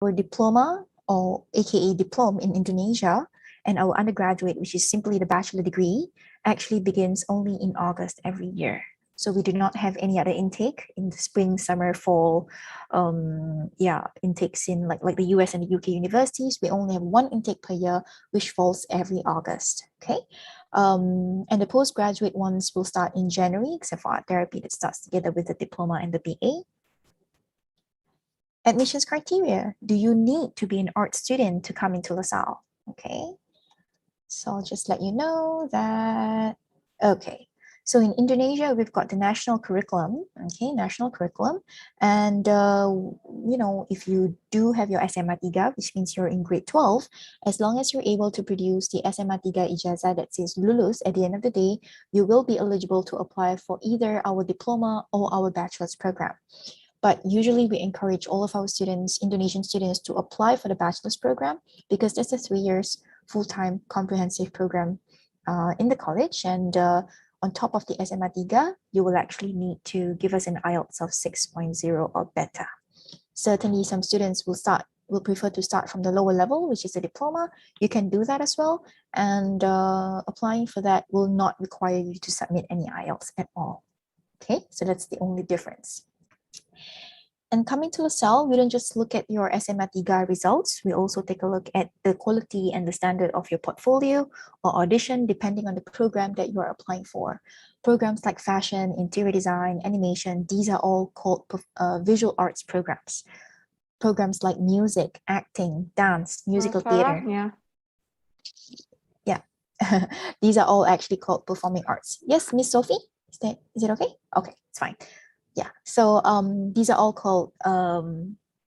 Our diploma, or aka diploma in Indonesia, and our undergraduate, which is simply the bachelor degree, actually begins only in August every year. So we do not have any other intake in the spring, summer, fall, intakes in like the US and the UK universities. We only have one intake per year, which falls every August. Okay. And the postgraduate ones will start in January, except for art therapy that starts together with the diploma and the BA. Admissions criteria. Do you need to be an art student to come into LaSalle? Okay. So I'll just let you know that, okay. So in Indonesia, we've got the national curriculum, okay, national curriculum. And, if you do have your SMA 3, which means you're in grade 12, as long as you're able to produce the SMA 3 ijazah that says lulus at the end of the day, you will be eligible to apply for either our diploma or our bachelor's program. But usually we encourage all of our students, Indonesian students, to apply for the bachelor's program because that's a 3 years full-time comprehensive program in the college. And on top of the SMA 3, you will actually need to give us an IELTS of 6.0 or better. Certainly some students will prefer to start from the lower level, which is a diploma. You can do that as well. And applying for that will not require you to submit any IELTS at all. Okay, so that's the only difference. And coming to LaSalle, we don't just look at your SMA 3 results. We also take a look at the quality and the standard of your portfolio or audition, depending on the program that you're applying for. Programs like fashion, interior design, animation, these are all called visual arts programs. Programs like music, acting, dance, musical theater. Yeah. Yeah, these are all actually called performing arts. Yes, Miss Sophie, is it okay? Okay, it's fine. Yeah, so these are all called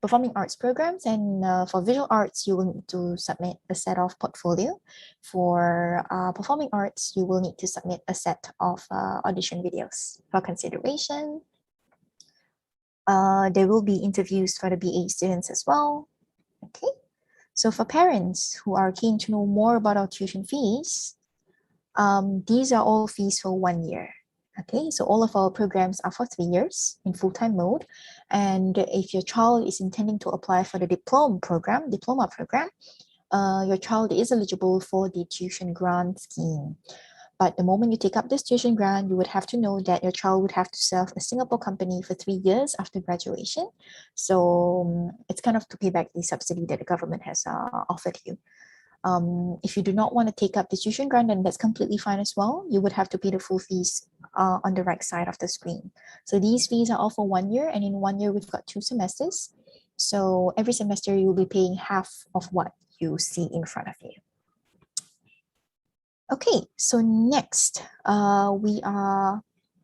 performing arts programs, and for visual arts, you will need to submit a set of portfolio. For performing arts, you will need to submit a set of audition videos for consideration. There will be interviews for the BA students as well. Okay, so for parents who are keen to know more about our tuition fees, these are all fees for 1 year. Okay, so all of our programs are for 3 years in full-time mode. And if your child is intending to apply for the diploma program, your child is eligible for the tuition grant scheme. But the moment you take up this tuition grant, you would have to know that your child would have to serve a Singapore company for 3 years after graduation. So it's kind of to pay back the subsidy that the government has offered you. If you do not want to take up the tuition grant, then that's completely fine as well. You would have to pay the full fees on the right side of the screen. So these fees are all for 1 year, and in 1 year, we've got 2 semesters. So every semester, you'll be paying half of what you see in front of you. Okay, so next, we are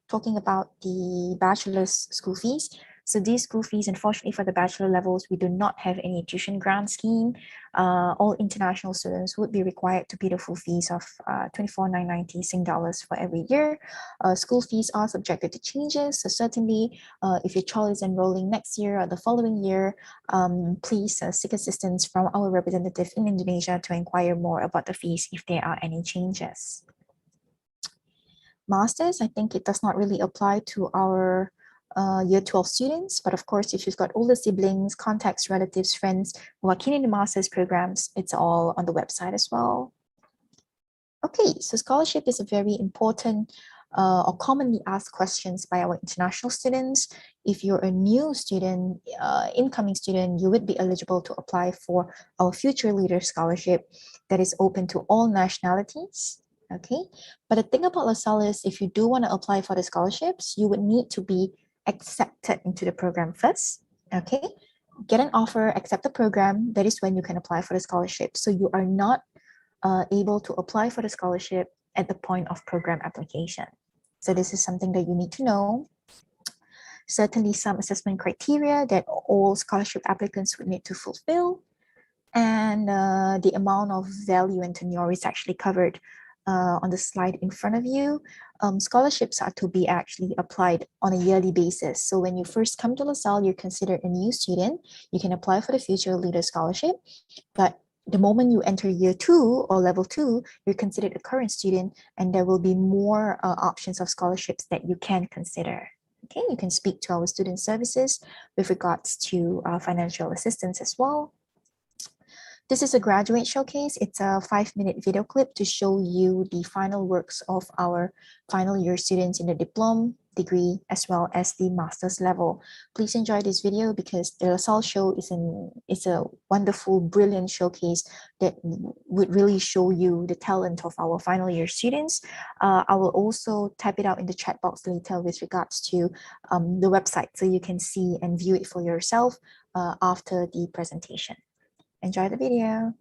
talking about the bachelor's school fees. So these school fees, unfortunately for the bachelor levels, we do not have any tuition grant scheme. All international students would be required to pay the full fees of 24,990 Sing dollars for every year. School fees are subjected to changes. So certainly, if your child is enrolling next year or the following year, please seek assistance from our representative in Indonesia to inquire more about the fees if there are any changes. Masters, I think it does not really apply to our year 12 students, but of course, if you've got older siblings, contacts, relatives, friends who are keen in the master's programs, it's all on the website as well. Okay, so scholarship is a very important or commonly asked questions by our international students. If you're a new student, incoming student, you would be eligible to apply for our Future Leader Scholarship that is open to all nationalities. Okay, but the thing about LaSalle is if you do want to apply for the scholarships, you would need to be accepted into the program first. Okay, get an offer, accept the program. That is when you can apply for the scholarship. So you are not able to apply for the scholarship at the point of program application. So this is something that you need to know. Certainly some assessment criteria that all scholarship applicants would need to fulfill. And the amount of value and tenure is actually covered on the slide in front of you. Scholarships are to be actually applied on a yearly basis. So when you first come to LaSalle, you're considered a new student. You can apply for the Future Leader Scholarship, but the moment you enter year 2 or level 2, you're considered a current student, and there will be more options of scholarships that you can consider. Okay, you can speak to our student services with regards to financial assistance as well. This is a graduate showcase. It's a 5-minute video clip to show you the final works of our final year students in the diploma, degree, as well as the master's level. Please enjoy this video because the Lasalle show is a wonderful, brilliant showcase that would really show you the talent of our final year students. I will also type it out in the chat box later with regards to the website so you can see and view it for yourself after the presentation. Enjoy the video.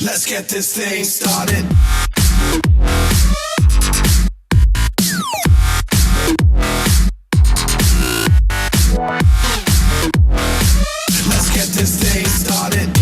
Let's get this thing started. Let's get this thing started.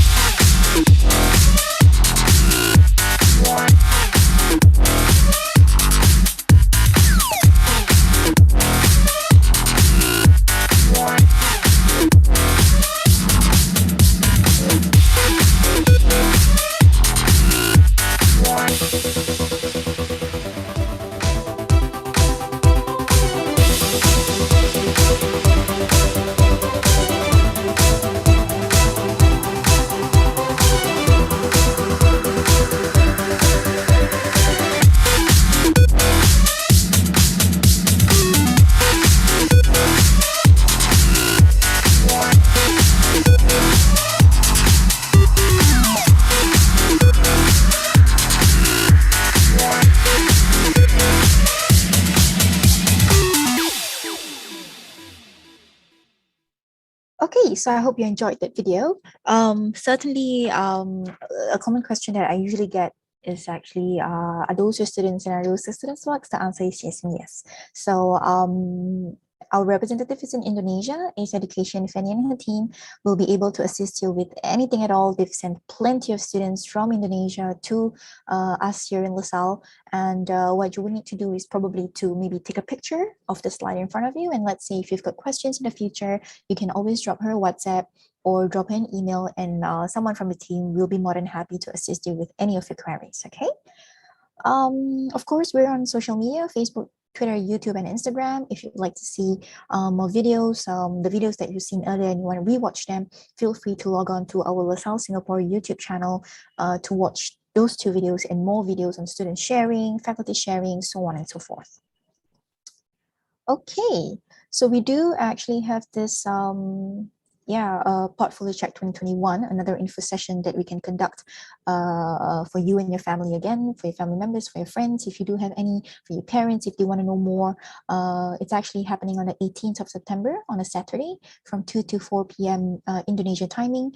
Okay, so I hope you enjoyed that video. Certainly, a common question that I usually get is actually, are those your students and are those the students' works? The answer is yes and yes. So our representative is in Indonesia. Ace Education, Fanny and her team will be able to assist you with anything at all. They've sent plenty of students from Indonesia to us here in LaSalle. And what you will need to do is probably to maybe take a picture of the slide in front of you. And let's say if you've got questions in the future, you can always drop her a WhatsApp or drop her an email, and someone from the team will be more than happy to assist you with any of your queries, okay? Of course, we're on social media, Facebook, Twitter, YouTube, and Instagram. If you'd like to see more videos, the videos that you've seen earlier and you want to rewatch them, feel free to log on to our Lasalle Singapore YouTube channel to watch those two videos and more videos on student sharing, faculty sharing, so on and so forth. Okay, so we do actually have this Portfolio Check 2021, another info session that we can conduct for you and your family again, for your family members, for your friends, if you do have any, for your parents, if they want to know more. It's actually happening on the 18th of September on a Saturday from 2 to 4 p.m. Indonesia timing.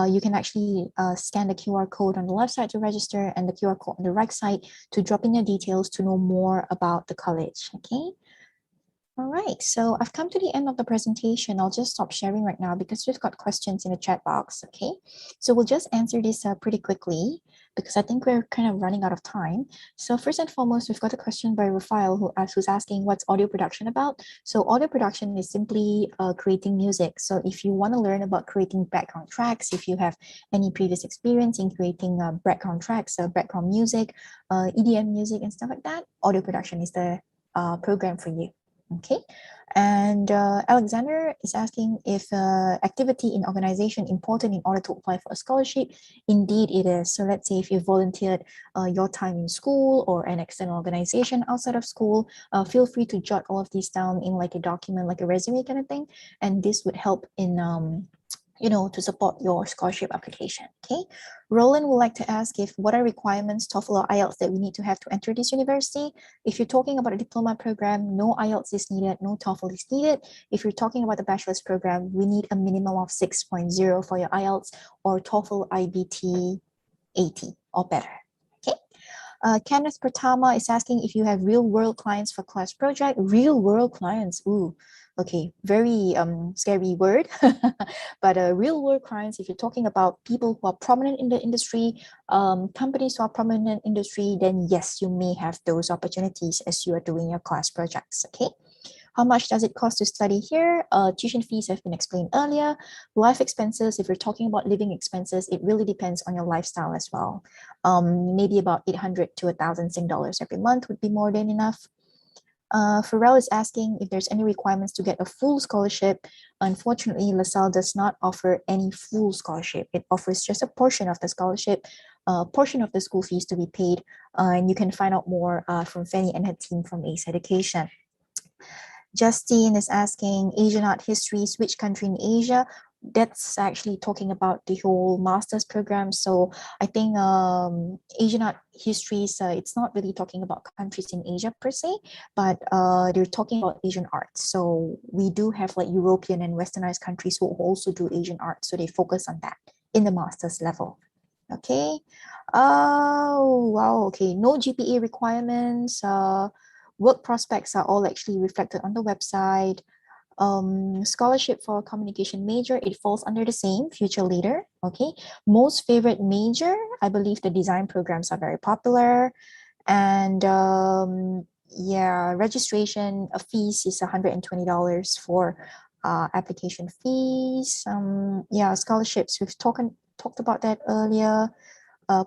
You can actually scan the QR code on the left side to register and the QR code on the right side to drop in your details to know more about the college, okay? All right, so I've come to the end of the presentation. I'll just stop sharing right now because we've got questions in the chat box, okay? So we'll just answer this pretty quickly because I think we're kind of running out of time. So first and foremost, we've got a question by Rafael who's asking what's audio production about? So audio production is simply creating music. So if you want to learn about creating background tracks, if you have any previous experience in creating background tracks, background music, EDM music and stuff like that, audio production is the program for you. Okay, and Alexander is asking if activity in organization important in order to apply for a scholarship. Indeed, it is. So let's say if you volunteered your time in school or an external organization outside of school, feel free to jot all of these down in like a document, like a resume kind of thing, and this would help in to support your scholarship application. Okay, Roland would like to ask if what are requirements, TOEFL or IELTS that we need to have to enter this university? If you're talking about a diploma program, no IELTS is needed, no TOEFL is needed. If you're talking about the bachelor's program, we need a minimum of 6.0 for your IELTS or TOEFL IBT 80 or better. Okay. Kenneth Pratama is asking if you have real-world clients for class project. Real-world clients, ooh, okay, very scary word. But real-world clients, if you're talking about people who are prominent in the industry, companies who are prominent in industry, then yes, you may have those opportunities as you are doing your class projects, okay? How much does it cost to study here? Tuition fees have been explained earlier. Life expenses, if you're talking about living expenses, it really depends on your lifestyle as well. Maybe about 800 to 1,000 Sing dollars every month would be more than enough. Pharrell is asking if there's any requirements to get a full scholarship. Unfortunately, LaSalle does not offer any full scholarship. It offers just a portion of the scholarship, a portion of the school fees to be paid, and you can find out more from Fanny and her team from Ace Education. Justine is asking Asian art histories, which country in Asia? That's actually talking about the whole master's program. So I think Asian art histories, it's not really talking about countries in Asia per se, but they're talking about Asian art. So we do have like European and westernized countries who also do Asian art. So they focus on that in the master's level. Okay. Oh, wow. now, okay, no GPA requirements, work prospects are all actually reflected on the website. Scholarship for communication major, it falls under the same, future leader, okay. Most favorite major, I believe the design programs are very popular. And yeah, registration fees is $120 for application fees. Yeah, scholarships, we've talked about that earlier.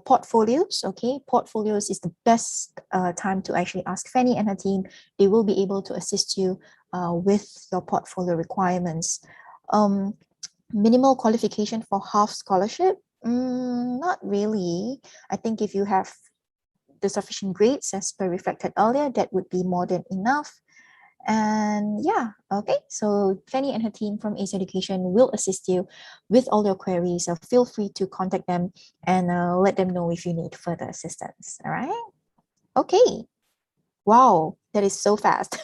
Portfolios, okay, portfolios is the best time to actually ask Fanny and her team. They will be able to assist you with your portfolio requirements. Minimal qualification for half scholarship, not really. I think if you have the sufficient grades as per reflected earlier, that would be more than enough. And yeah, okay, so Fanny and her team from Ace Education will assist you with all your queries. So feel free to contact them and let them know if you need further assistance. All right. Okay. Wow, that is so fast.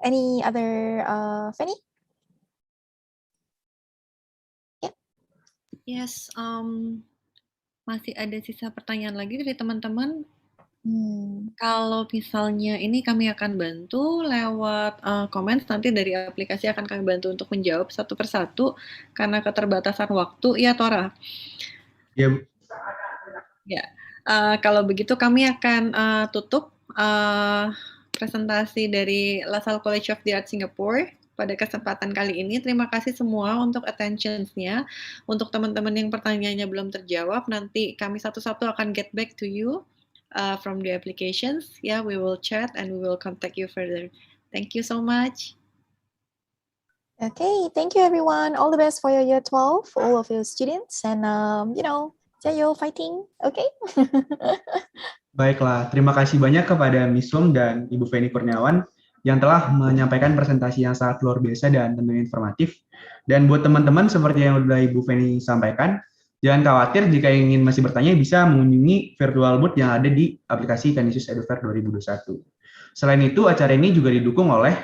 Any other, Fanny? Yeah. Yes, masih ada sisa pertanyaan lagi dari teman-teman. Kalau misalnya ini kami akan bantu lewat komen, nanti dari aplikasi akan kami bantu untuk menjawab satu persatu karena keterbatasan waktu. Ya, Tora? Ya, Bu. Ya, kalau begitu kami akan tutup presentasi dari Lasalle College of the Arts Singapore pada kesempatan kali ini. Terima kasih semua untuk attention-nya. Untuk teman-teman yang pertanyaannya belum terjawab, nanti kami satu-satu akan get back to you from the applications. Yeah, we will chat and we will contact you further. Thank you so much. Okay, thank you everyone. All the best for your year 12, for all of your students, and jayo fighting. Okay. Baiklah, terima kasih banyak kepada Miss Sum dan Ibu Feni Kurniawan yang telah menyampaikan presentasi yang sangat luar biasa dan tentunya informatif. Dan buat teman-teman seperti yang sudah Ibu Feni sampaikan, jangan khawatir jika ingin masih bertanya bisa mengunjungi virtual booth yang ada di aplikasi Canisius EduFair 2021. Selain itu, acara ini juga didukung oleh